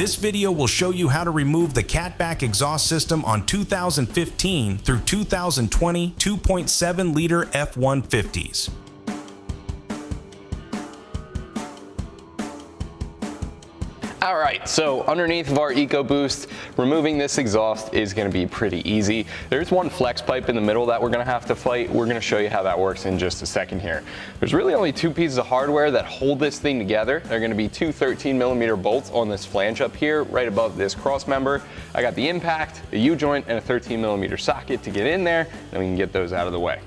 This video will show you how to remove the catback exhaust system on 2015 through 2020 2.7 liter F-150s. All right, so underneath of our EcoBoost, removing this exhaust is gonna be pretty easy. There's one flex pipe in the middle that we're gonna have to fight. We're gonna show you how that works in just a second here. There's really only two pieces of hardware that hold this thing together. They're gonna be two 13mm bolts on this flange up here, right above this cross member. I got the impact, a U-joint, and a 13mm socket to get in there, and we can get those out of the way.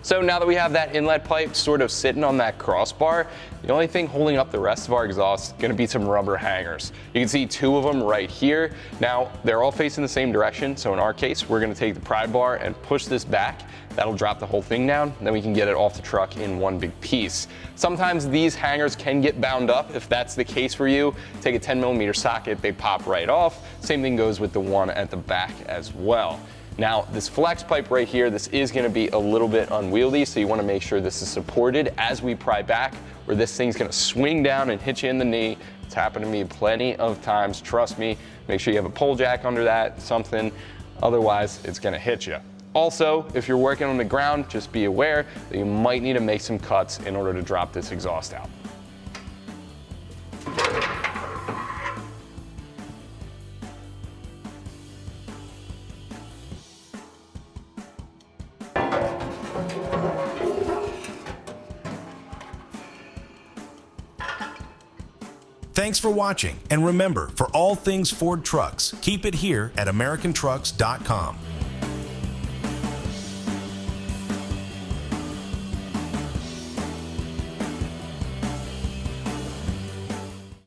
So now that we have that inlet pipe sort of sitting on that crossbar, the only thing holding up the rest of our exhaust is going to be some rubber hangers. You can see two of them right here. Now they're all facing the same direction, so in our case we're going to take the pry bar and push this back. That'll drop the whole thing down, and then we can get it off the truck in one big piece. Sometimes these hangers can get bound up. If that's the case for you, take a 10mm socket, they pop right off. Same thing goes with the one at the back as well. Now, this flex pipe right here, this is gonna be a little bit unwieldy, so you wanna make sure this is supported as we pry back, or this thing's gonna swing down and hit you in the knee. It's happened to me plenty of times, trust me. Make sure you have a pole jack under that, something, otherwise it's gonna hit you. Also, if you're working on the ground, just be aware that you might need to make some cuts in order to drop this exhaust out. Thanks for watching, and remember, for all things Ford trucks, keep it here at AmericanTrucks.com.